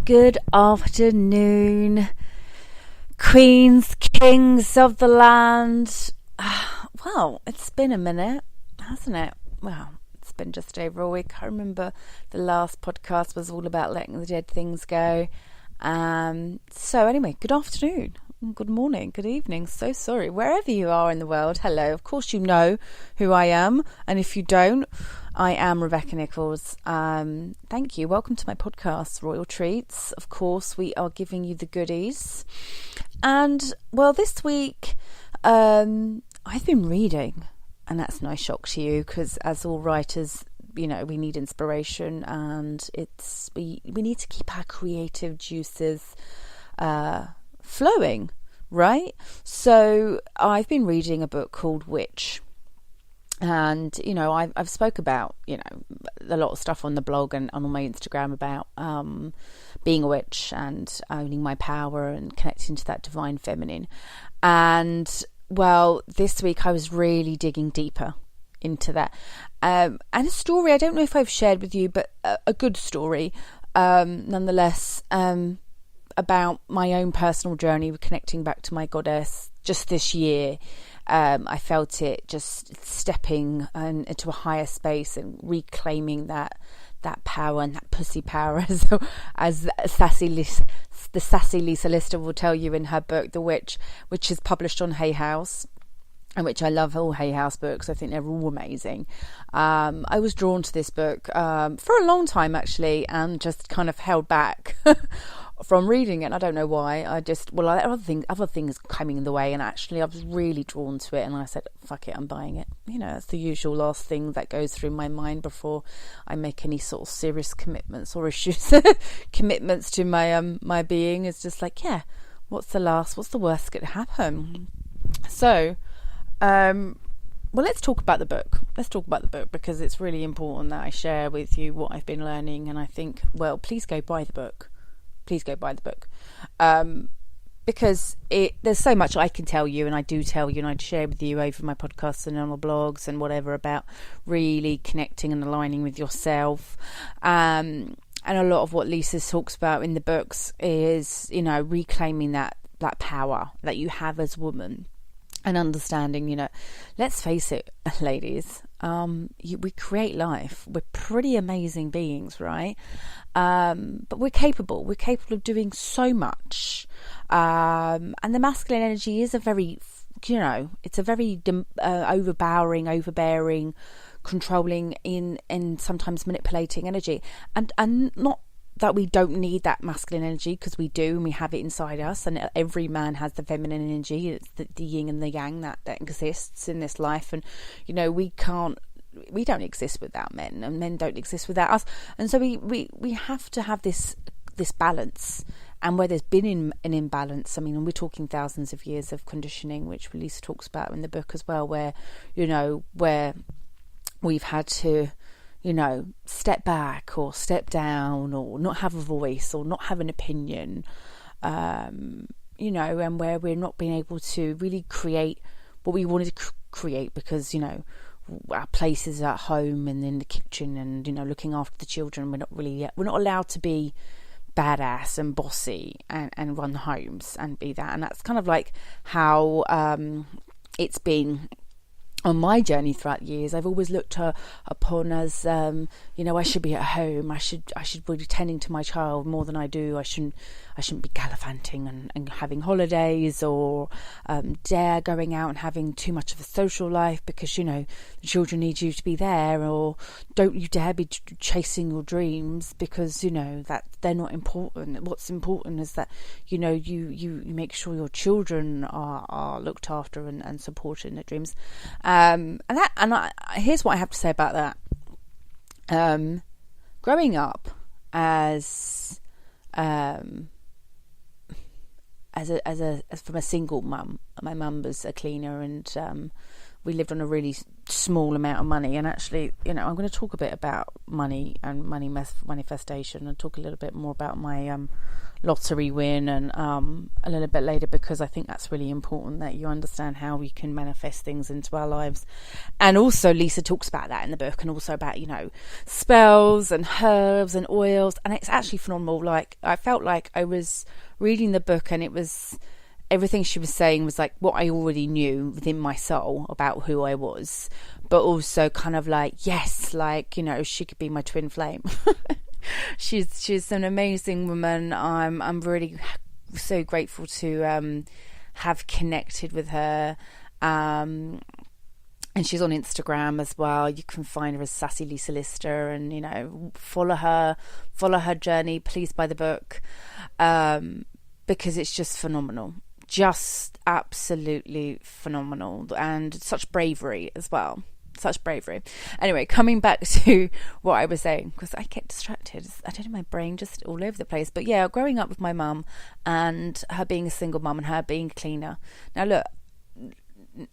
Good afternoon, queens, kings of the land. Well, it's been a minute, hasn't it? Well, it's been just over a week. I remember the last podcast was all about letting the dead things go. So anyway, good afternoon, good morning, good evening. So sorry, wherever you are in the world. Hello. Of course you know who I am, and if you don't, I am Rebecca Nichols. Thank you. Welcome to my podcast, Royal Treats. Of course, we are giving you the goodies. And, well, this week, I've been reading, and that's no shock to you, because as all writers, you know, we need inspiration, and we need to keep our creative juices flowing, right? So I've been reading a book called Witch. And, you know, I've spoke about, you know, a lot of stuff on the blog and on my Instagram about being a witch and owning my power and connecting to that divine feminine. And, well, this week I was really digging deeper into that. And a story, I don't know if I've shared with you, but a good story, nonetheless, about my own personal journey with connecting back to my goddess just this year. I felt it just stepping into a higher space and reclaiming that power and that pussy power, as the sassy Lisa Lister will tell you in her book, The Witch, which is published on Hay House, and which I love all Hay House books. I think they're all amazing. I was drawn to this book for a long time, actually, and just kind of held back from reading it. I don't know why. Other things coming in the way, and actually I was really drawn to it, and I said, fuck it, I'm buying it. You know, that's the usual last thing that goes through my mind before I make any sort of serious commitments or issues commitments to my being. Is just like, yeah, what's the worst that could happen? So well, let's talk about the book. Because it's really important that I share with you what I've been learning. And I think, well, please go buy the book. Because there's so much I can tell you, and I do tell you, and I share with you over my podcasts and on my blogs and whatever, about really connecting and aligning with yourself. And a lot of what Lisa talks about in the books is, you know, reclaiming that power that you have as a woman. And understanding, you know, let's face it, ladies, we create life. We're pretty amazing beings, right? But we're capable of doing so much. And the masculine energy is a very, you know, it's a very overbearing, controlling and sometimes manipulating energy. And not that we don't need that masculine energy, because we do, and we have it inside us, and every man has the feminine energy. It's the yin and the yang that exists in this life, and you know, we don't exist without men, and men don't exist without us, and so we have to have this balance. And where there's been an imbalance, I mean, we're talking thousands of years of conditioning, which Lisa talks about in the book as well, where, you know, where we've had to, you know, step back or step down or not have a voice or not have an opinion, you know, and where we're not being able to really create what we wanted to create, because, you know, our place is at home and in the kitchen and, you know, looking after the children. We're not allowed to be badass and bossy and run homes and be that. And that's kind of like how it's been on my journey throughout years. I've always looked upon as, you know, I should be at home. I should be tending to my child more than I do. I shouldn't be gallivanting and having holidays, or dare going out and having too much of a social life, because, you know, the children need you to be there. Or don't you dare be chasing your dreams, because, you know, that they're not important. What's important is that, you know, you make sure your children are looked after and supported in their dreams. Here's what I have to say about that. Growing up as from a single mum, my mum was a cleaner, and we lived on a really small amount of money. And actually, I'm going to talk a bit about money and money manifestation, and talk a little bit more about my lottery win and a little bit later, because I think that's really important that you understand how we can manifest things into our lives. And also Lisa talks about that in the book, and also about spells and herbs and oils, and it's actually phenomenal. Like, I felt like I was reading the book, and it was everything she was saying was like what I already knew within my soul about who I was, but also kind of like, yes, like, she could be my twin flame. She's an amazing woman. I'm really so grateful to have connected with her. And she's on Instagram as well. You can find her as Sassy Lisa Lister, and follow her journey. Please buy the book, because it's just phenomenal, just absolutely phenomenal, and such bravery as well. Such bravery. Anyway, coming back to what I was saying, because I get distracted. I don't know, my brain just all over the place. But yeah, growing up with my mum, and her being a single mum, and her being a cleaner. Now look,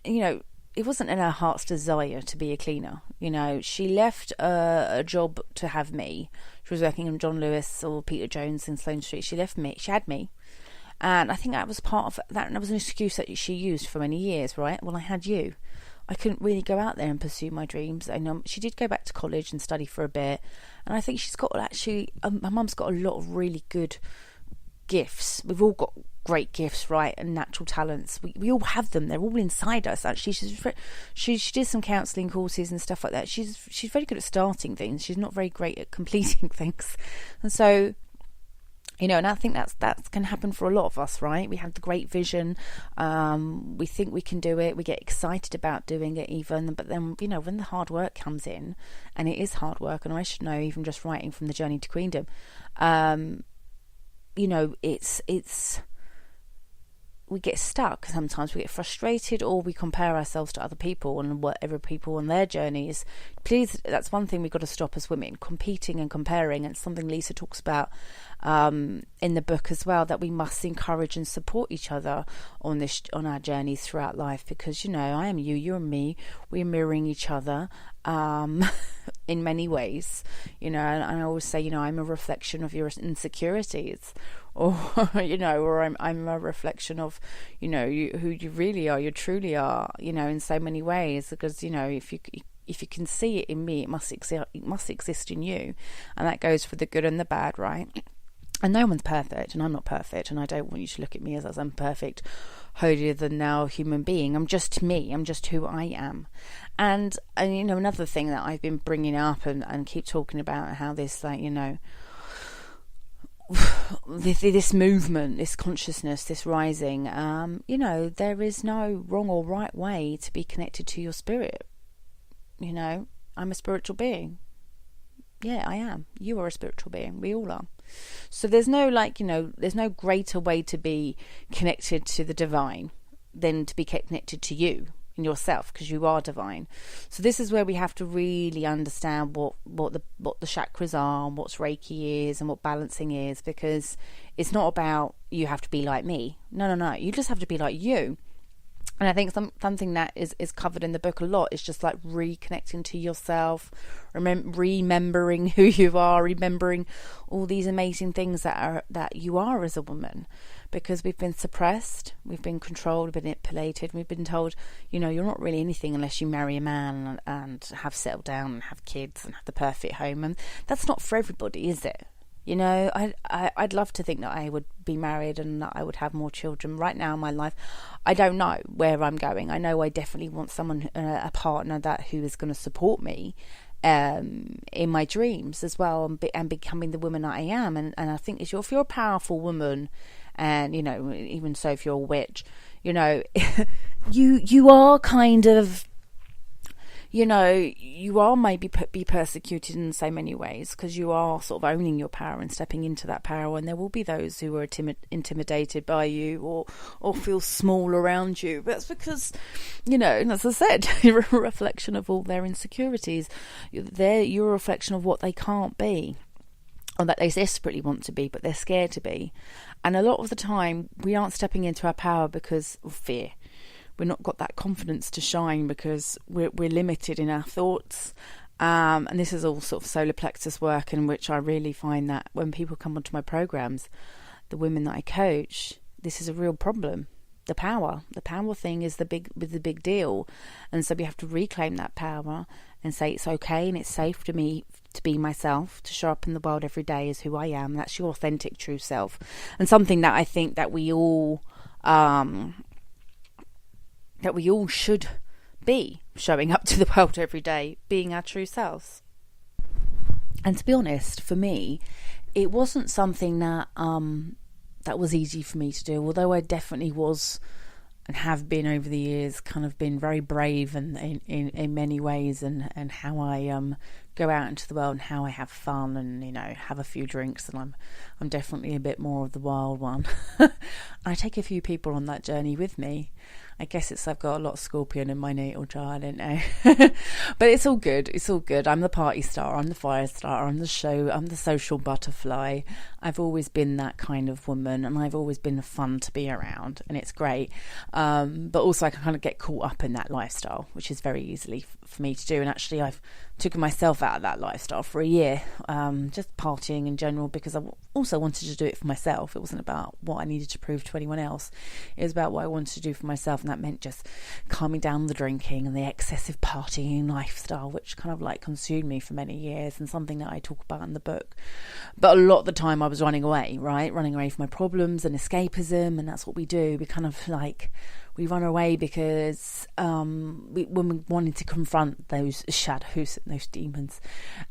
it wasn't in her heart's desire to be a cleaner. She left a job to have me. She was working in John Lewis or Peter Jones in Sloane Street. She left me. She had me. And I think that was part of that. And that was an excuse that she used for many years, right? Well, I had you. I couldn't really go out there and pursue my dreams. She did go back to college and study for a bit. And I think she's got my mum's got a lot of really good gifts. We've all got great gifts, right? And natural talents. We all have them. They're all inside us. Actually, she did some counselling courses and stuff like that. She's very good at starting things. She's not very great at completing things. And so, and I think that's can happen for a lot of us, right? We have the great vision. We think we can do it. We get excited about doing it even. But then, when the hard work comes in, and it is hard work, and I should know, even just writing From the Journey to Queendom, it's we get stuck. Sometimes we get frustrated, or we compare ourselves to other people and whatever people on their journeys. Please, that's one thing we've got to stop as women, competing and comparing. And it's something Lisa talks about in the book as well, that we must encourage and support each other on our journeys throughout life, because I am you, you're me, we're mirroring each other in many ways, and I always say, I'm a reflection of your insecurities, or or I'm a reflection of who you really are, you truly are, in so many ways, because if you can see it in me, it must exist in you. And that goes for the good and the bad, right? And no one's perfect, and I'm not perfect, and I don't want you to look at me as I'm perfect, holier than thou human being. I'm just me. I'm just who I am. And another thing that I've been bringing up and keep talking about, how this, this movement, this consciousness, this rising, there is no wrong or right way to be connected to your spirit. I'm a spiritual being. Yeah, I am. You are a spiritual being. We all are. So there's no there's no greater way to be connected to the divine than to be connected to you and yourself, because you are divine. So this is where we have to really understand what the chakras are, and what Reiki is, and what balancing is, because it's not about you have to be like me. No. You just have to be like you. And I think something that is covered in the book a lot is just like reconnecting to yourself, remembering who you are, remembering all these amazing things that you are as a woman, because we've been suppressed, we've been controlled, manipulated, we've been told, you're not really anything unless you marry a man and have settled down and have kids and have the perfect home. And that's not for everybody, is it? I'd love to think that I would be married and that I would have more children. Right now in my life, I don't know where I'm going. I know I definitely want someone, a partner who is going to support me in my dreams as well, and becoming the woman I am. And I think if you're a powerful woman, and even so, if you're a witch, you are kind of, you are maybe be persecuted in so many ways, because you are sort of owning your power and stepping into that power, and there will be those who are intimidated by you or feel small around you. But that's because, as I said, you're a reflection of all their insecurities. You're a reflection of what they can't be, or that they desperately want to be, but they're scared to be. And a lot of the time, we aren't stepping into our power because of fear. not got that confidence to shine because we're limited in our thoughts. And this is all sort of solar plexus work, in which I really find that when people come onto my programs, the women that I coach, this is a real problem. The power thing is the big deal, and so we have to reclaim that power and say it's okay and it's safe to me to be myself, to show up in the world every day as who I am. That's your authentic, true self, and something that I think that we all should be showing up to the world every day, being our true selves. And to be honest, for me, it wasn't something that that was easy for me to do, although I definitely was and have been over the years kind of been very brave and in many ways, and how I go out into the world and how I have fun and, you know, have a few drinks, and I'm definitely a bit more of the wild one. I take a few people on that journey with me. I guess I've got a lot of Scorpion in my natal chart, I don't know. But it's all good. I'm the party star, I'm the fire star, I'm the show, I'm the social butterfly. I've always been that kind of woman, and I've always been fun to be around, and it's great. But also I can kind of get caught up in that lifestyle, which is very easily for me to do. And actually I've taken myself out of that lifestyle for a year, just partying in general, because I also wanted to do it for myself. It wasn't about what I needed to prove to anyone else. It was about what I wanted to do for myself, and that meant just calming down the drinking and the excessive partying lifestyle, which kind of like consumed me for many years, and something that I talk about in the book. But a lot of the time I was running away from my problems and escapism, and that's what we do. We kind of like, we run away because when we wanted to confront those shadows and those demons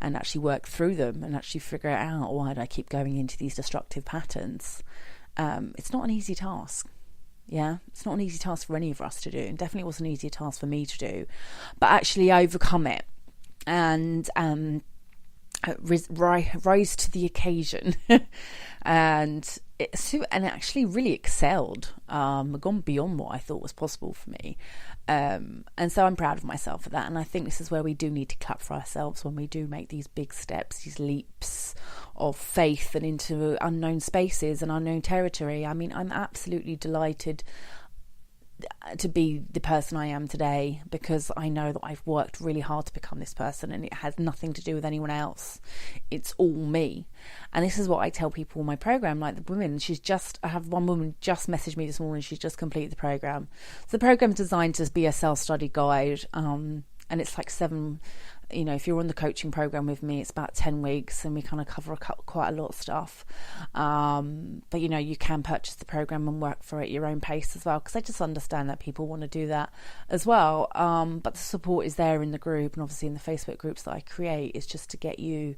and actually work through them and actually figure out, why do I keep going into these destructive patterns? It's not an easy task. Yeah, it's not an easy task for any of us to do, and definitely wasn't an easy task for me to do, but actually overcome it and rise to the occasion and actually really excelled, gone beyond what I thought was possible for me, and so I'm proud of myself for that. And I think this is where we do need to clap for ourselves when we do make these big steps, these leaps of faith and into unknown spaces and unknown territory. I mean, I'm absolutely delighted to be the person I am today, because I know that I've worked really hard to become this person, and it has nothing to do with anyone else. It's all me. And this is what I tell people in my program, like the women. I have one woman just messaged me this morning. She's just completed the program. So the program's designed to be a self-study guide, and it's like 7, you know, if you're on the coaching program with me, it's about 10 weeks, and we kind of cover quite a lot of stuff. But, you know, you can purchase the program and work for it at your own pace as well, because I just understand that people want to do that as well. But the support is there in the group, and obviously in the Facebook groups that I create. It's just to get you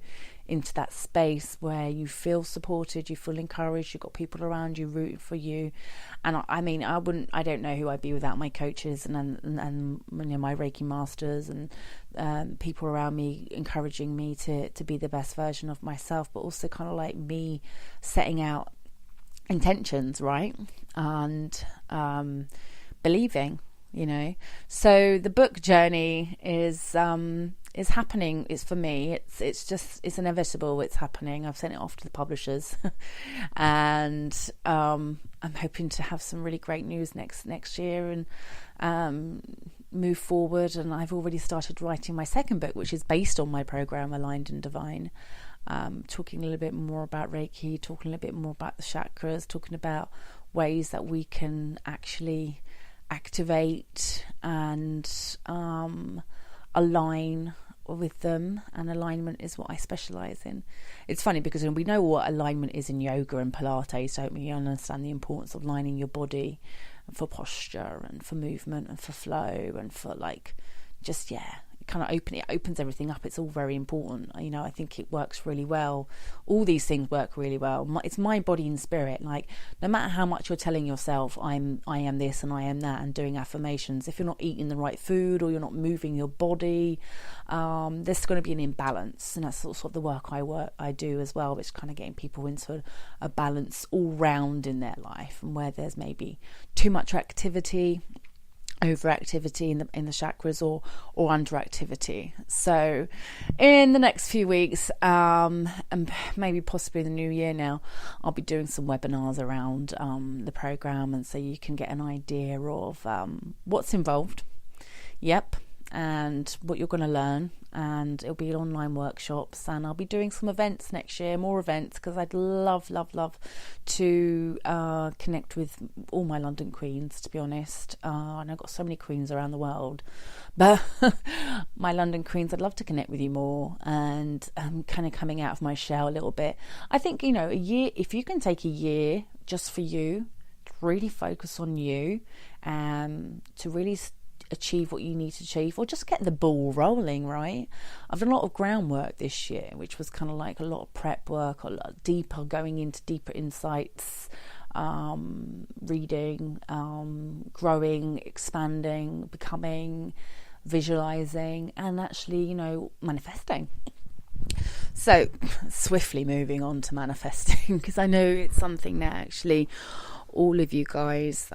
into that space where you feel supported, you feel encouraged, you've got people around you rooting for you. And I mean, I don't know who I'd be without my coaches and you know, my Reiki masters and people around me encouraging me to be the best version of myself, but also kind of like me setting out intentions, right? And believing, you know. So the book journey is happening. It's for me. It's inevitable. It's happening. I've sent it off to the publishers, and I'm hoping to have some really great news next year and move forward. And I've already started writing my second book, which is based on my program Aligned and Divine, talking a little bit more about Reiki, talking a little bit more about the chakras, talking about ways that we can actually activate and align with them. And alignment is what I specialize in. It's funny because we know what alignment is in yoga and Pilates, don't we? You understand the importance of lining your body for posture and for movement and for flow and for like just it opens everything up. It's all very important. You know, I think it works really well. All these things work really well. It's mind, body and spirit. Like, no matter how much you're telling yourself I am this and I am that, and doing affirmations, if you're not eating the right food or you're not moving your body, there's going to be an imbalance. And that's sort of the work I do as well. It's kind of getting people into a balance all round in their life, and where there's maybe too much activity overactivity in the chakras or underactivity. So in the next few weeks, and maybe possibly the new year now, I'll be doing some webinars around the program, and so you can get an idea of what's involved. Yep. And what you're going to learn, and it'll be online workshops, and I'll be doing some events next year, more events, because I'd love to connect with all my London queens, to be honest. And I've got so many queens around the world, but my London queens, I'd love to connect with you more, and I'm kind of coming out of my shell a little bit. I think, you know, a year, if you can take a year just for you, to really focus on you, and to really achieve what you need to achieve, or just get the ball rolling, right? I've done a lot of groundwork this year, which was kind of like a lot of prep work, a lot deeper, going into deeper insights, reading, growing, expanding, becoming, visualizing, and actually, you know, manifesting. So swiftly moving on to manifesting, because I know it's something that actually all of you guys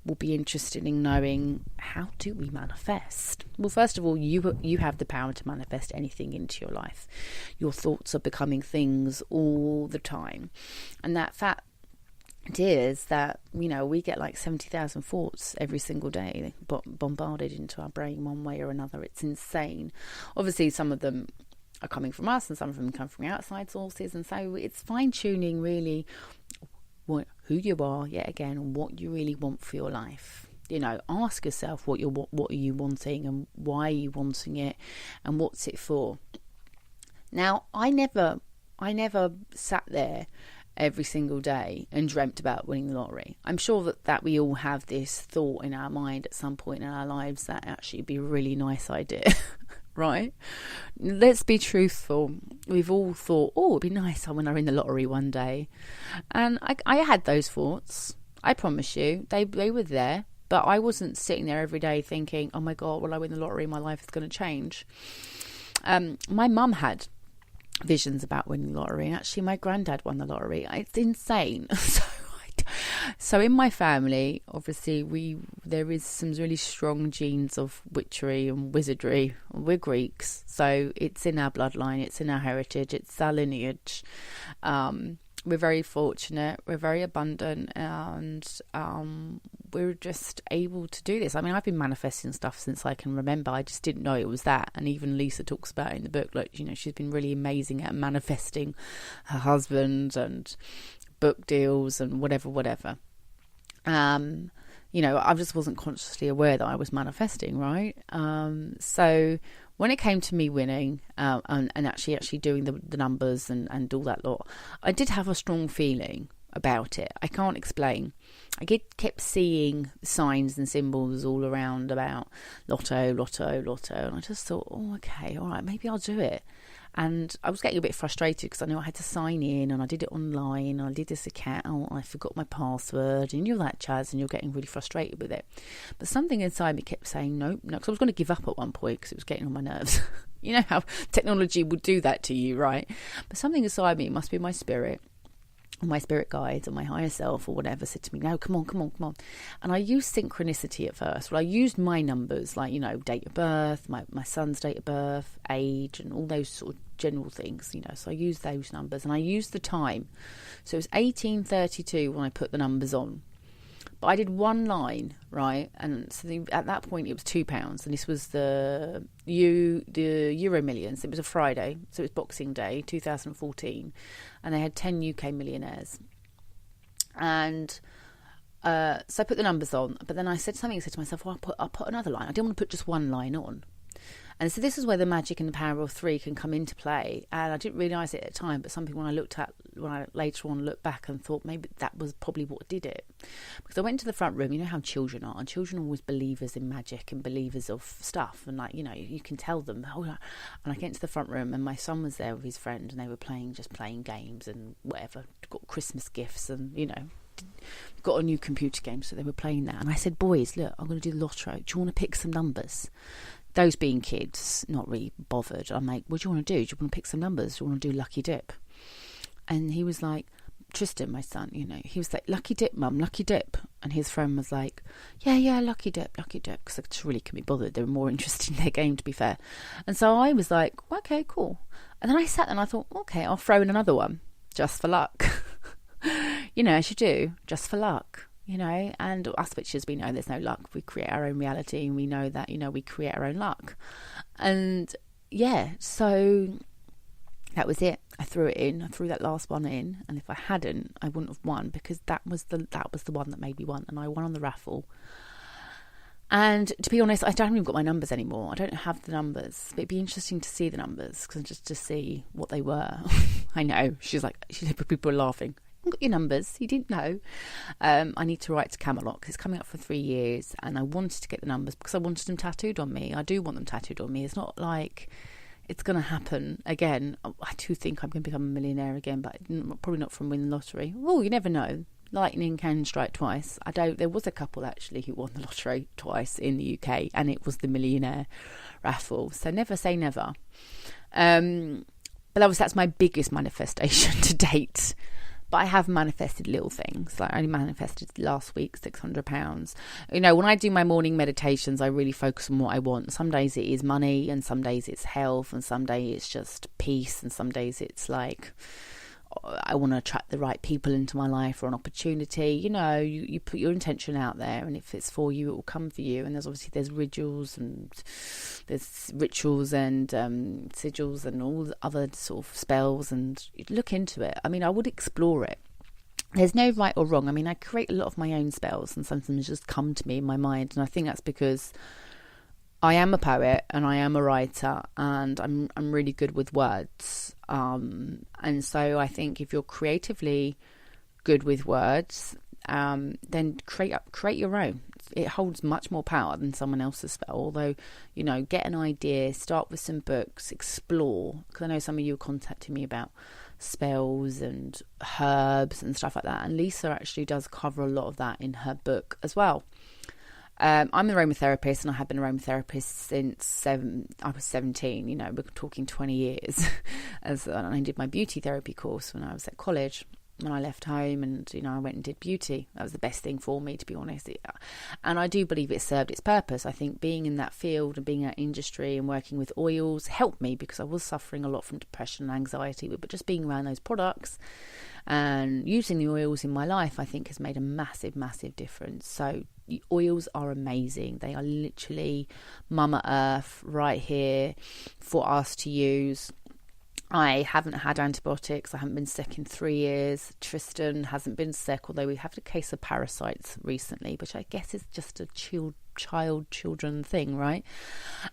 will be interested in knowing. How do we manifest? Well, first of all, you have the power to manifest anything into your life. Your thoughts are becoming things all the time, and that fact is that, you know, we get like 70,000 thoughts every single day bombarded into our brain one way or another. It's insane. Obviously, some of them are coming from us, and some of them come from outside sources, and so it's fine-tuning really who you are, yet again, what you really want for your life. You know, ask yourself what are you wanting, and why are you wanting it, and what's it for. Now, I never sat there every single day and dreamt about winning the lottery. I'm sure that we all have this thought in our mind at some point in our lives that actually be a really nice idea. Right? Let's be truthful. We've all thought, oh, it'd be nice when I win the lottery one day. And I had those thoughts. I promise you, they were there. But I wasn't sitting there every day thinking, oh my God, when I win the lottery, my life is going to change. My mum had visions about winning the lottery, and actually my granddad won the lottery. It's insane. So in my family, obviously, there is some really strong genes of witchery and wizardry. We're Greeks, so it's in our bloodline, it's in our heritage, it's our lineage. We're very fortunate, we're very abundant, and we're just able to do this. I mean, I've been manifesting stuff since I can remember. I just didn't know it was that. And even Lisa talks about it in the book, like, you know, she's been really amazing at manifesting her husband and book deals and whatever. You know, I just wasn't consciously aware that I was manifesting, right? So when it came to me winning and actually doing the numbers and all that lot, I did have a strong feeling about it. I can't explain. I kept seeing signs and symbols all around about lotto, and I just thought, oh, okay, all right, maybe I'll do it. And I was getting a bit frustrated because I know I had to sign in, and I did it online, and I did this account, and I forgot my password, and you're that jazz, and you're getting really frustrated with it. But something inside me kept saying no, because I was going to give up at one point because it was getting on my nerves. You know how technology would do that to you, right? But something inside me, it must be my spirit, or my spirit guides, or my higher self, or whatever, said to me, no, come on. And I used synchronicity at first. Well, I used my numbers, like, you know, date of birth, my son's date of birth, age, and all those sort of general things, you know. So I used those numbers, and I used the time. So it was 1832 when I put the numbers on. But I did one line, right? And so at that point it was £2, and this was the Euro Millions. It was a Friday, so it was Boxing Day 2014, and they had 10 UK millionaires. And so I put the numbers on, but then I said to myself, well, I'll put another line. I didn't want to put just one line on. And so this is where the magic and the power of three can come into play. And I didn't realise it at the time, but something when I later on looked back and thought maybe that was probably what did it. Because I went to the front room, you know how children are, and children are always believers in magic and believers of stuff. And, like, you know, you can tell them. And I get into the front room, and my son was there with his friend, and they were playing games and whatever, got Christmas gifts, and, you know, got a new computer game, so they were playing that. And I said, boys, look, I'm going to do the lotto. Do you want to pick some numbers? Those being kids, not really bothered. I'm like, what do you want to do? Do you want to pick some numbers? Do you want to do lucky dip? And he was like, Tristan, my son, you know, he was like, lucky dip, mum, lucky dip. And his friend was like, yeah, lucky dip, because I just really couldn't be bothered. They were more interested in their game, to be fair. And so I was like, okay, cool. And then I sat there and I thought, okay, I'll throw in another one, just for luck. As you do, just for luck, and us witches, we know there's no luck. We create our own reality, and we know that, we create our own luck. And yeah, so that was it. I threw it in. I threw that last one in, and if I hadn't, I wouldn't have won, because that was the one that made me won, and I won on the raffle. And to be honest, I don't even got my numbers anymore. I don't have the numbers, but it'd be interesting to see the numbers, because just to see what they were. I know people were laughing. I got your numbers. You didn't know. I need to write to Camelot, because it's coming up for 3 years, and I wanted to get the numbers because I wanted them tattooed on me. I do want them tattooed on me. It's not like it's going to happen again. I do think I'm going to become a millionaire again, but probably not from winning the lottery. Oh, you never know. Lightning can strike twice. There was a couple actually who won the lottery twice in the UK, and it was the millionaire raffle. So never say never. But obviously that's my biggest manifestation to date. But I have manifested little things. Like I only manifested last week £600. When I do my morning meditations, I really focus on what I want. Some days it is money, and some days it's health, and some days it's just peace, and some days it's like I want to attract the right people into my life, or an opportunity. You put your intention out there, and if it's for you, it will come for you. And there's rituals and sigils and all the other sort of spells, and look into it. I mean, I would explore it. There's no right or wrong. I mean, I create a lot of my own spells, and sometimes just come to me in my mind, and I think that's because I am a poet and I am a writer, and I'm really good with words. And so I think if you're creatively good with words, then create your own. It holds much more power than someone else's spell. Although, get an idea, start with some books, explore. Because I know some of you are contacting me about spells and herbs and stuff like that. And Lisa actually does cover a lot of that in her book as well. I'm an aromatherapist, and I have been an aromatherapist since I was 17. We're talking 20 years. And I did my beauty therapy course when I was at college. When I left home, and I went and did beauty. That was the best thing for me, to be honest. And I do believe it served its purpose. I think being in that field and being in that industry and working with oils helped me, because I was suffering a lot from depression and anxiety. But just being around those products and using the oils in my life, I think has made a massive, massive difference. So oils are amazing. They are literally Mama Earth right here for us to use. I haven't had antibiotics. I haven't been sick in 3 years. Tristan hasn't been sick, although we have a case of parasites recently, which I guess is just a children thing, right?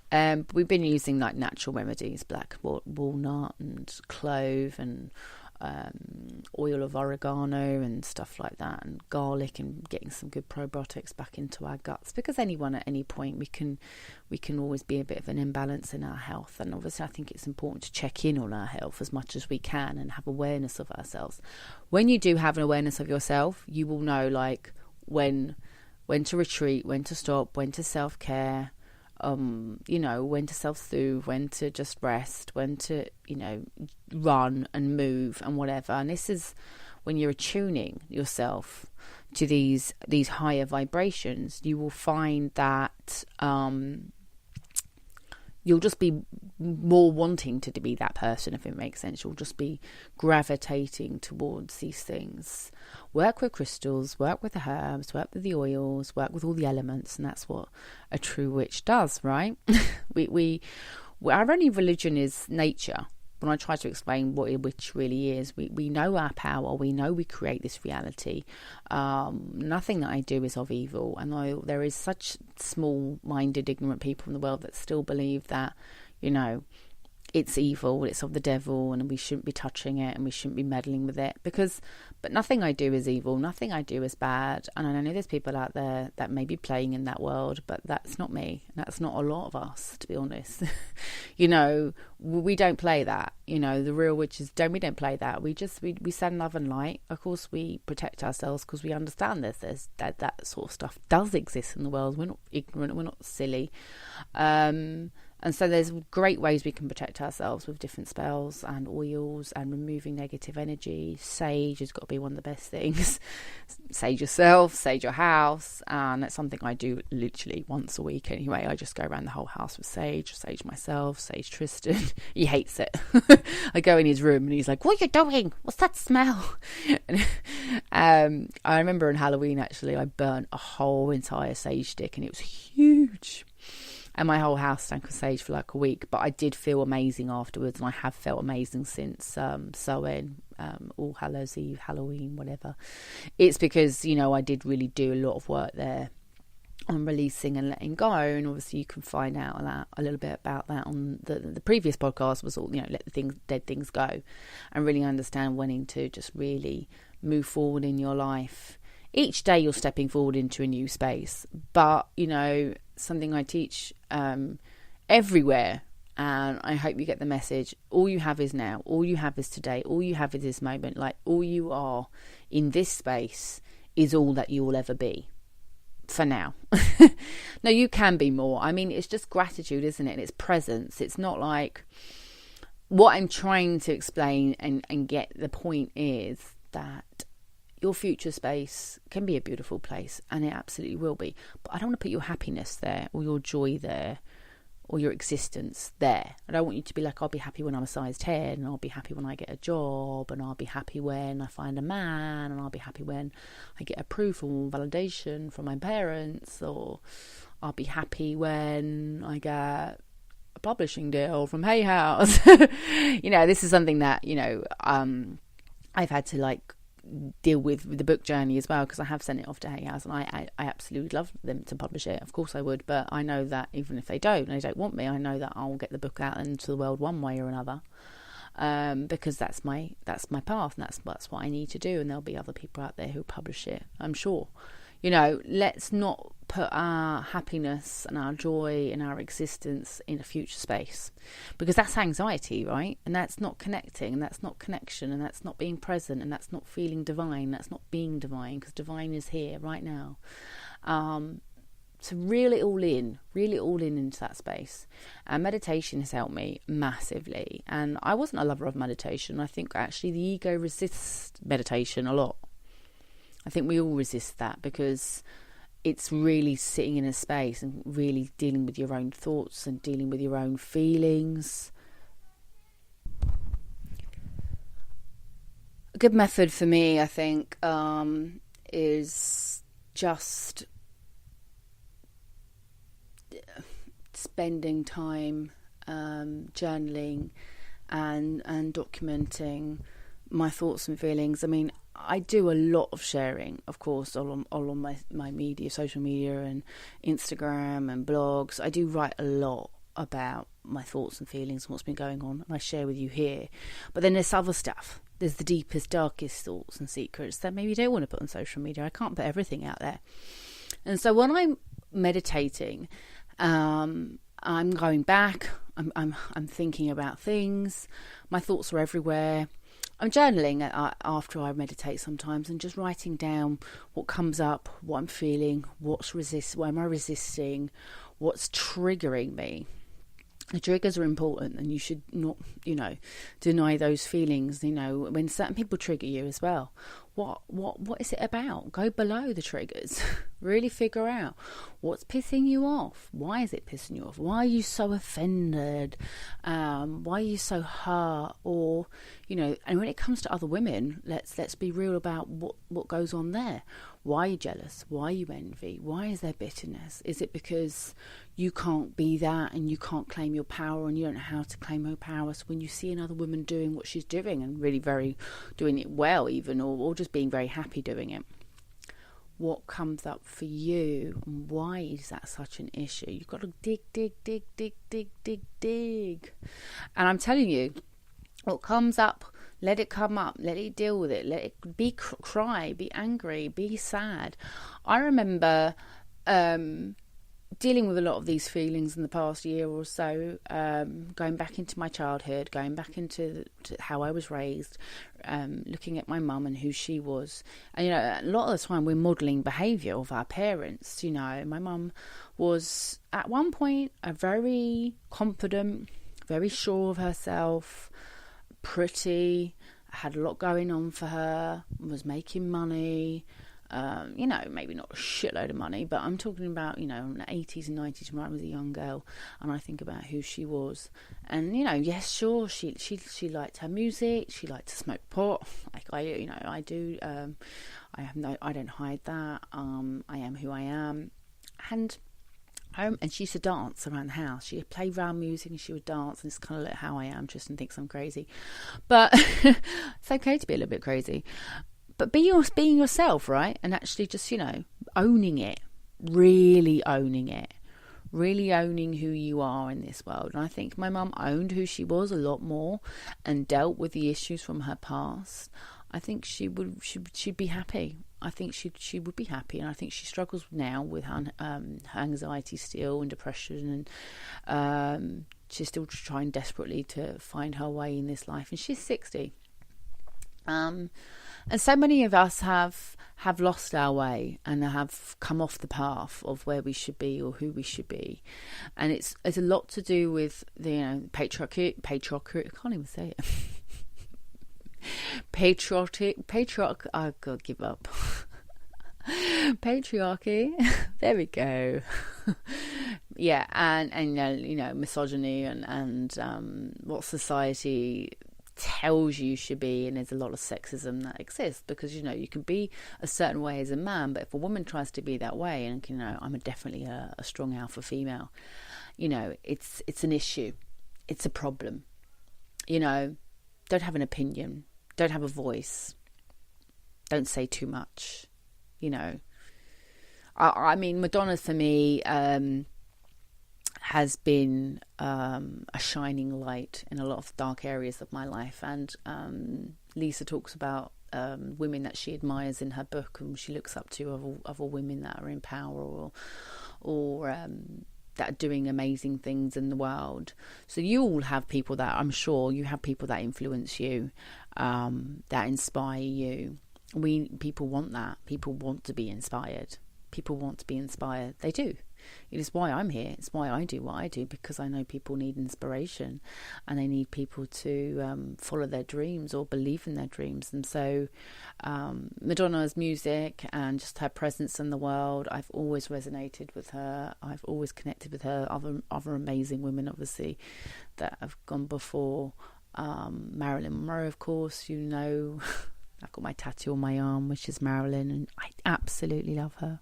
But we've been using like natural remedies, black walnut and clove and oil of oregano and stuff like that, and garlic, and getting some good probiotics back into our guts, because anyone at any point we can always be a bit of an imbalance in our health. And obviously I think it's important to check in on our health as much as we can and have awareness of ourselves. When you do have an awareness of yourself, you will know like when to retreat, when to stop, when to self-care, when to self-soothe, when to just rest, when to, run and move and whatever. And this is when you're attuning yourself to these higher vibrations, you will find that you'll just be more wanting to be that person, if it makes sense. You'll just be gravitating towards these things. Work with crystals, work with the herbs, work with the oils, work with all the elements, and that's what a true witch does, right? Our only religion is nature. When I try to explain what a witch really is, we know our power, we know we create this reality. Nothing that I do is of evil, and there is such small-minded, ignorant people in the world that still believe that, it's evil, it's of the devil, and we shouldn't be touching it, and we shouldn't be meddling with it, but nothing I do is evil, nothing I do is bad. And I know there's people out there that may be playing in that world, but that's not me. That's not a lot of us, to be honest. We don't play that. The real witches we don't play that. We send love and light. Of course, we protect ourselves because we understand there's that sort of stuff does exist in the world. We're not ignorant, we're not silly. And so there's great ways we can protect ourselves with different spells and oils and removing negative energy. Sage has got to be one of the best things. Sage yourself, sage your house. And that's something I do literally once a week anyway. I just go around the whole house with sage myself, sage Tristan. He hates it. I go in his room and he's like, "What are you doing? What's that smell?" And, I remember on Halloween, actually, I burnt a whole entire sage stick and it was huge. And my whole house stank of sage for like a week, but I did feel amazing afterwards, and I have felt amazing since Samhain, All Hallows Eve, Halloween, whatever. It's because, you know, I did really do a lot of work there on releasing and letting go, and obviously you can find out a little bit about that on the previous podcast. Was all, you know, let the dead things go, and really understand wanting to just really move forward in your life. Each day you're stepping forward into a new space, but, you know, something I teach everywhere, and I hope you get the message. All you have is now. All you have is today. All you have is this moment. Like, all you are in this space is all that you will ever be for now. No, you can be more. I mean, it's just gratitude, isn't it? And it's presence. It's not like, what I'm trying to explain and get the point is that your future space can be a beautiful place, and it absolutely will be. But I don't want to put your happiness there, or your joy there, or your existence there. I don't want you to be like, I'll be happy when I'm a size 10, and I'll be happy when I get a job, and I'll be happy when I find a man, and I'll be happy when I get approval, validation from my parents, or I'll be happy when I get a publishing deal from Hay House. You know, this is something that, you know, I've had to like deal with the book journey as well, because I have sent it off to Hay House, and I absolutely would love them to publish it. Of course I would, but I know that even if they don't want me, I know that I'll get the book out into the world one way or another, because that's my path, and that's what I need to do. And there'll be other people out there who publish it, I'm sure. You know, let's not put our happiness and our joy and our existence in a future space, because that's anxiety, right? And that's not connecting, and that's not connection, and that's not being present, and that's not feeling divine, that's not being divine, because divine is here right now. So reel it all in into that space. And meditation has helped me massively. And I wasn't a lover of meditation. I think actually the ego resists meditation a lot. I think we all resist that, because it's really sitting in a space and really dealing with your own thoughts and dealing with your own feelings. A good method for me, I think, is just spending time journaling and documenting my thoughts and feelings. I mean, I do a lot of sharing, of course, all on my media, social media and Instagram and blogs. I do write a lot about my thoughts and feelings and what's been going on, and I share with you here. But then there's other stuff. There's the deepest, darkest thoughts and secrets that maybe you don't want to put on social media. I can't put everything out there. And so when I'm meditating, I'm going back, I'm thinking about things. My thoughts are everywhere. I'm journaling after I meditate sometimes, and just writing down what comes up, what I'm feeling, what am I resisting, what's triggering me. The triggers are important, and you should not, deny those feelings. When certain people trigger you as well, what is it about? Go below the triggers. Really figure out what's pissing you off. Why is it pissing you off? Why are you so offended? Why are you so hurt? Or, and when it comes to other women, let's be real about what goes on there. Why are you jealous? Why are you envy? Why is there bitterness? Is it because you can't be that and you can't claim your power and you don't know how to claim your power? So when you see another woman doing what she's doing and really very doing it well even, or just being very happy doing it, what comes up for you and why is that such an issue? You've got to dig. And I'm telling you, what comes up, let it come up, let it deal with it, let it be, cry, be angry, be sad. I remember dealing with a lot of these feelings in the past year or so, going back into my childhood, going back into how I was raised, looking at my mum and who she was. And, a lot of the time we're modelling behaviour of our parents. My mum was at one point a very confident, very sure of herself, pretty, had a lot going on for her, was making money. Maybe not a shitload of money, but I'm talking about, in the 80s and 90s when I was a young girl, and I think about who she was. And, yes, sure, she liked her music, she liked to smoke pot, like I do. I don't hide that. I am who I am. And she used to dance around the house. She'd play round music and she would dance, and it's kind of like how I am. Tristan thinks I'm crazy. But it's okay to be a little bit crazy. But being yourself, right? And actually just, owning it, really owning who you are in this world. And I think my mum owned who she was a lot more and dealt with the issues from her past. I think she'd be happy. I think she would be happy, and I think she struggles now with her anxiety still and depression, and she's still trying desperately to find her way in this life. And she's 60. And so many of us have lost our way and have come off the path of where we should be or who we should be. And it's a lot to do with the patriarchy. I can't even say it. Patriarch. I've got to give up. Patriarchy. There we go. Yeah, and misogyny and what society tells you should be, and there's a lot of sexism that exists because you can be a certain way as a man, but if a woman tries to be that way, and I'm definitely a strong alpha female, it's an issue, it's a problem. Don't have an opinion, don't have a voice, don't say too much. I mean, Madonna for me has been a shining light in a lot of dark areas of my life. And Lisa talks about women that she admires in her book and she looks up to, other women that are in power or that are doing amazing things in the world. So you all have people that, I'm sure you have people that influence you, that inspire you. People want that. People want to be inspired. People want to be inspired. They do. It is why I'm here. It's why I do what I do, because I know people need inspiration and they need people to follow their dreams or believe in their dreams. And so Madonna's music and just her presence in the world, I've always resonated with her. I've always connected with her. Other amazing women, obviously, that have gone before. Marilyn Monroe, of course, I've got my tattoo on my arm, which is Marilyn, and I absolutely love her.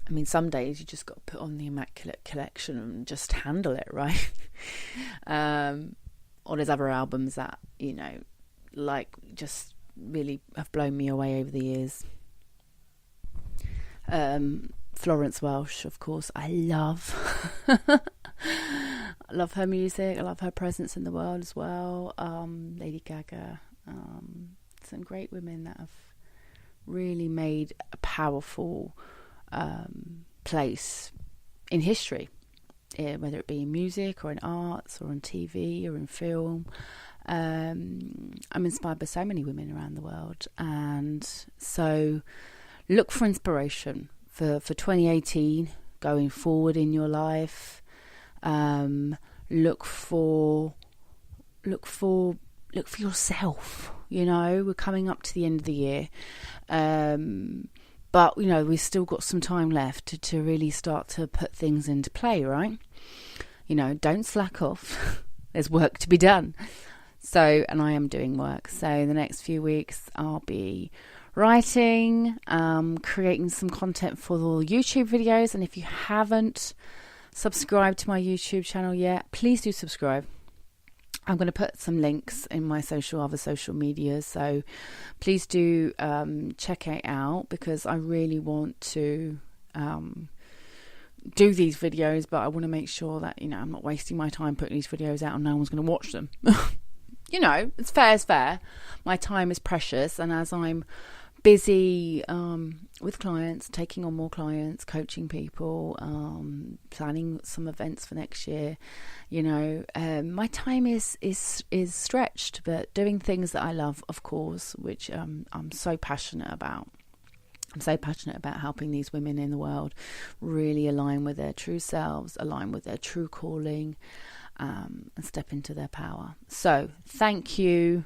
I mean, some days you just got to put on the Immaculate Collection and just handle it, right? Or there's other albums that, just really have blown me away over the years. Florence Welch, of course, I love. I love her music. I love her presence in the world as well. Lady Gaga. Some great women that have really made a powerful place in history, whether it be in music or in arts or on TV or in film. I'm inspired by so many women around the world, and so look for inspiration for 2018 going forward in your life. Look for yourself. We're coming up to the end of the year, but we've still got some time left to really start to put things into play, right? Don't slack off. There's work to be done. So, and I am doing work. So the next few weeks I'll be writing, creating some content for the YouTube videos. And if you haven't subscribed to my YouTube channel yet, please do subscribe. I'm going to put some links in my other social media, so please do check it out, because I really want to do these videos, but I want to make sure that I'm not wasting my time putting these videos out and no one's going to watch them. It's fair. My time is precious, and as I'm busy with clients, taking on more clients, coaching people, planning some events for next year. My time is stretched, but doing things that I love, of course, which I'm so passionate about. I'm so passionate about helping these women in the world really align with their true selves, align with their true calling, and step into their power. So thank you,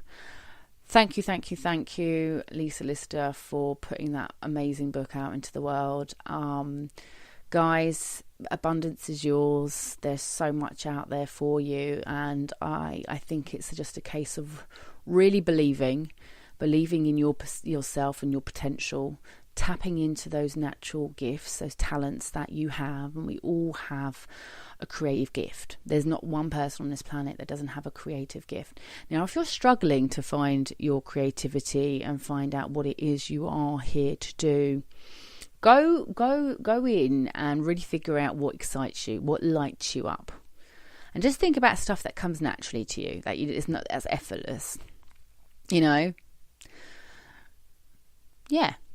Lisa Lister, for putting that amazing book out into the world. Guys, abundance is yours. There's so much out there for you, and I think it's just a case of really believing in yourself and your potential, tapping into those natural gifts, those talents that you have. And we all have a creative gift. There's not one person on this planet that doesn't have a creative gift. Now, if you're struggling to find your creativity and find out what it is you are here to do, go in and really figure out what excites you, what lights you up, and just think about stuff that comes naturally to you, that is not as effortless.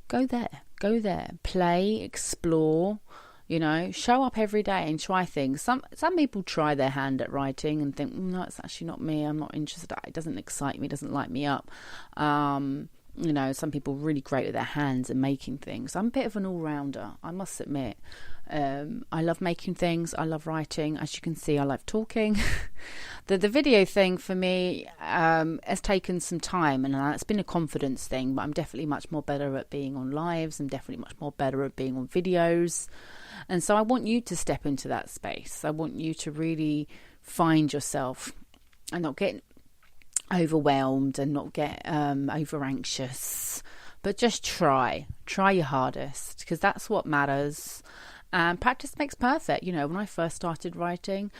Go there, play, explore, show up every day and try things. Some people try their hand at writing and think, no, it's actually not me, I'm not interested, it doesn't excite me, doesn't light me up. Some people are really great with their hands and making things. I'm a bit of an all-rounder, I must admit. I love making things, I love writing. As you can see, I love talking. The video thing for me has taken some time, and it's been a confidence thing, but I'm definitely much more better at being on lives. I'm definitely much more better at being on videos. And so I want you to step into that space. I want you to really find yourself and not get overwhelmed and not get over anxious, but just try your hardest, because that's what matters. And practice makes perfect. When I first started writing,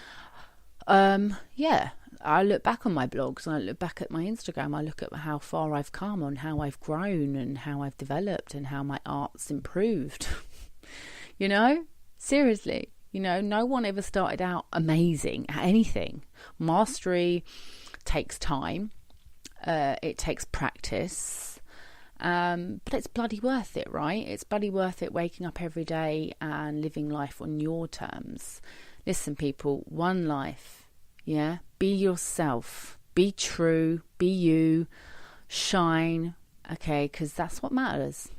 I look back on my blogs and I look back at my Instagram. I look at how far I've come and how I've grown and how I've developed and how my art's improved. Seriously, no one ever started out amazing at anything. Mastery takes time. It takes practice. But it's bloody worth it, right? It's bloody worth it waking up every day and living life on your terms. Listen, people, one life, yeah? Be yourself. Be true. Be you. Shine, okay? Because that's what matters.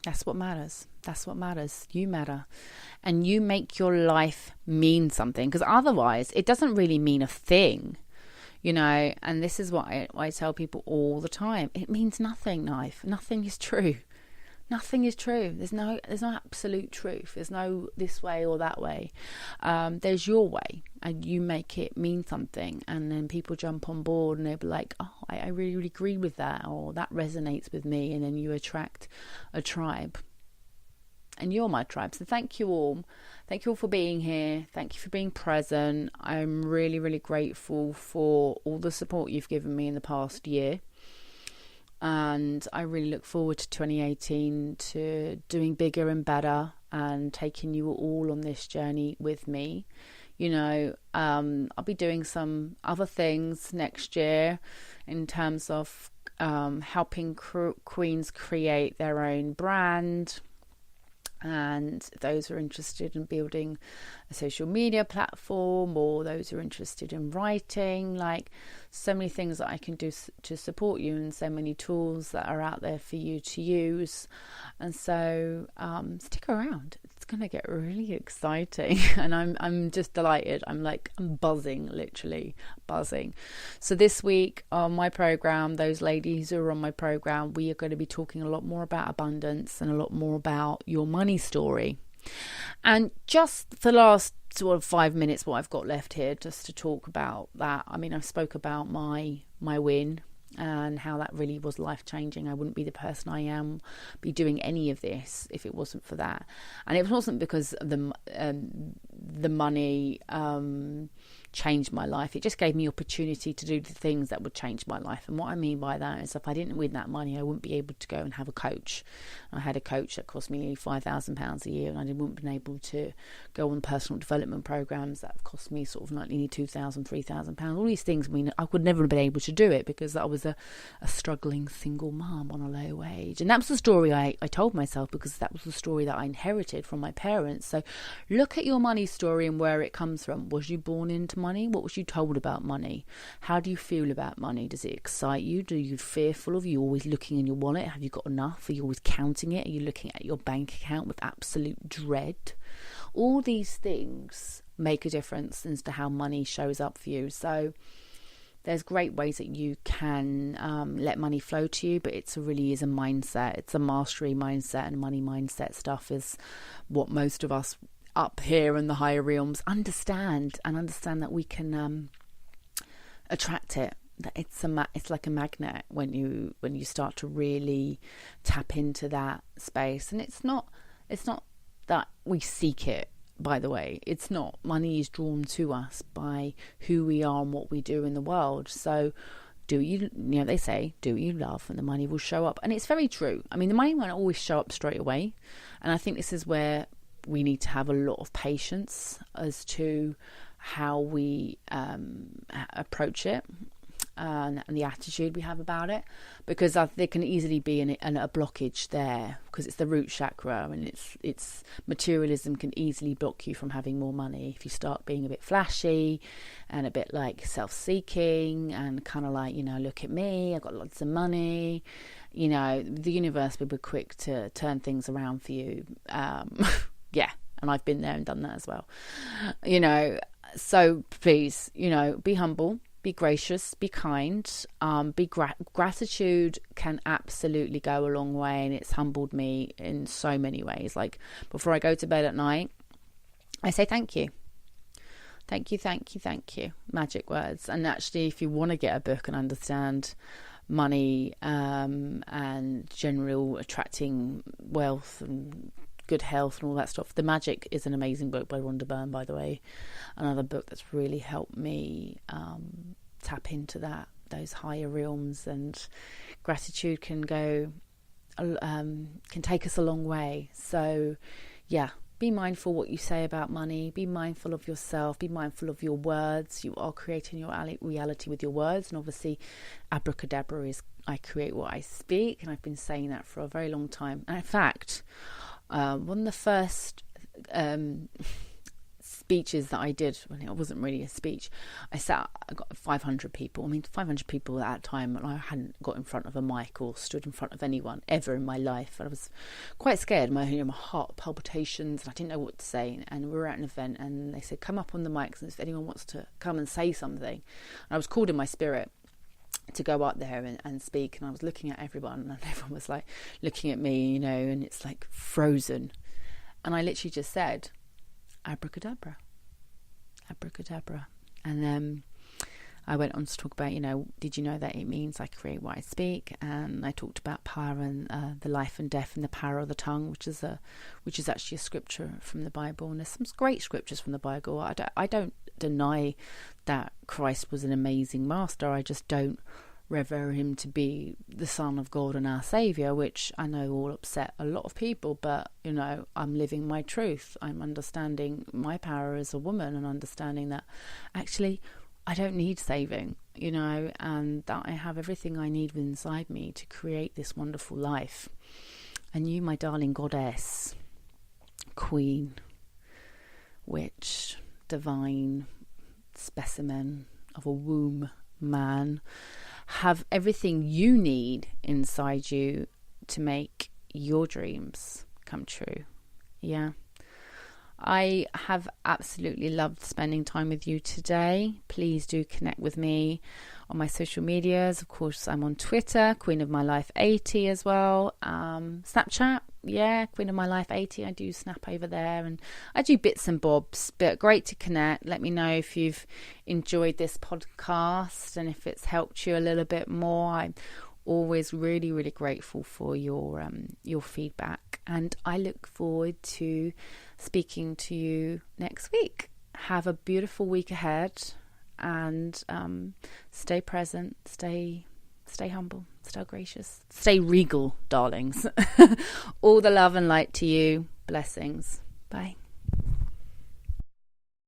That's what matters. That's what matters. You matter. And you make your life mean something, because otherwise it doesn't really mean a thing. And this is what I tell people all the time. It means nothing, life. Nothing is true. Nothing is true. There's no absolute truth. There's no this way or that way. There's your way, and you make it mean something. And then people jump on board and they'll be like, oh, I really, really agree with that, or that resonates with me. And then you attract a tribe. And you're my tribe. So thank you all. Thank you all for being here. Thank you for being present. I'm really, really grateful for all the support you've given me in the past year. And I really look forward to 2018, to doing bigger and better and taking you all on this journey with me. I'll be doing some other things next year in terms of helping queens create their own brand. And those who are interested in building a social media platform, or those who are interested in writing, like so many things that I can do to support you, and so many tools that are out there for you to use. And so stick around. It's going to get really exciting. And I'm just delighted. I'm buzzing, literally buzzing. So this week on my program, those ladies who are on my program, we are going to be talking a lot more about abundance and a lot more about your money story. And just the last sort of 5 minutes, what I've got left here, just to talk about that. I mean, I spoke about my win and how that really was life-changing. I wouldn't be the person I am, be doing any of this if it wasn't for that. And it wasn't because of the money, change my life. It just gave me opportunity to do the things that would change my life. And what I mean by that is, if I didn't win that money, I wouldn't be able to go and have a coach. I had a coach that cost me nearly £5,000 a year, and I wouldn't have been able to go on personal development programs that have cost me sort of like nearly £2,000, £3,000. All these things, I mean, I would never have been able to do it because I was a struggling single mum on a low wage. And that was the story I told myself, because that was the story that I inherited from my parents. So look at your money story and where it comes from. Was you born into money? What was you told about money? How do you feel about money? Does it excite you? Do you fearful of? Are you always looking in your wallet? Have you got enough? Are you always counting it? Are you looking at your bank account with absolute dread? All these things make a difference as to how money shows up for you. So there's great ways that you can let money flow to you, but it really is a mindset. It's a mastery mindset, and money mindset stuff is what most of us up here in the higher realms understand that we can attract it. That it's like a magnet when you start to really tap into that space. And it's not that we seek it, by the way. It's not. Money is drawn to us by who we are and what we do in the world. So they say, do what you love and the money will show up. And it's very true. I mean, the money won't always show up straight away. And I think this is where we need to have a lot of patience as to how we approach it. And the attitude we have about it, because there can easily be a blockage there, because it's the root chakra, and it's materialism can easily block you from having more money if you start being a bit flashy and a bit like self-seeking and kind of like, look at me, I've got lots of money. The universe will be quick to turn things around for you. Yeah, and I've been there and done that as well. So please, be humble. Be gracious, be kind, gratitude can absolutely go a long way, and it's humbled me in so many ways. Like, before I go to bed at night, I say thank you. Thank you, thank you, thank you. Magic words. And actually, if you want to get a book and understand money and general attracting wealth and good health and all that stuff, The Magic is an amazing book by Rhonda Byrne, by the way. Another book that's really helped me tap into those higher realms, and gratitude can take us a long way. So yeah, be mindful what you say about money, be mindful of yourself, be mindful of your words. You are creating your reality with your words, and obviously abracadabra is I create what I speak, and I've been saying that for a very long time. And in fact, one of the first speeches that I did, when it wasn't really a speech, I got 500 people. I mean, 500 people at that time, and I hadn't got in front of a mic or stood in front of anyone ever in my life. And I was quite scared. My heart palpitations, and I didn't know what to say. And we were at an event, and they said, come up on the mics, and if anyone wants to come and say something. And I was called in my spirit to go up there and speak, and I was looking at everyone, and everyone was like looking at me, and it's like frozen. And I literally just said, abracadabra, abracadabra. And then I went on to talk about, did you know that it means I create what I speak? And I talked about power and the life and death and the power of the tongue, which is actually a scripture from the Bible. And there's some great scriptures from the Bible. I don't deny that Christ was an amazing master. I just don't revere him to be the Son of God and our Saviour, which I know will upset a lot of people, but I'm living my truth. I'm understanding my power as a woman, and understanding that actually I don't need saving, and that I have everything I need inside me to create this wonderful life. And you, my darling goddess, queen, witch, divine specimen of a womb man, have everything you need inside you to make your dreams come true. Yeah. I have absolutely loved spending time with you today. Please do connect with me on my social medias. Of course, I'm on Twitter, Queen of My Life 80 as well. Snapchat, yeah, Queen of My Life 80. I do snap over there, and I do bits and bobs, but great to connect. Let me know if you've enjoyed this podcast and if it's helped you a little bit more. I'm always really, really grateful for your feedback, and I look forward to speaking to you next week. Have a beautiful week ahead, and stay present, stay humble, stay gracious, stay regal, darlings. All the love and light to you. Blessings. Bye.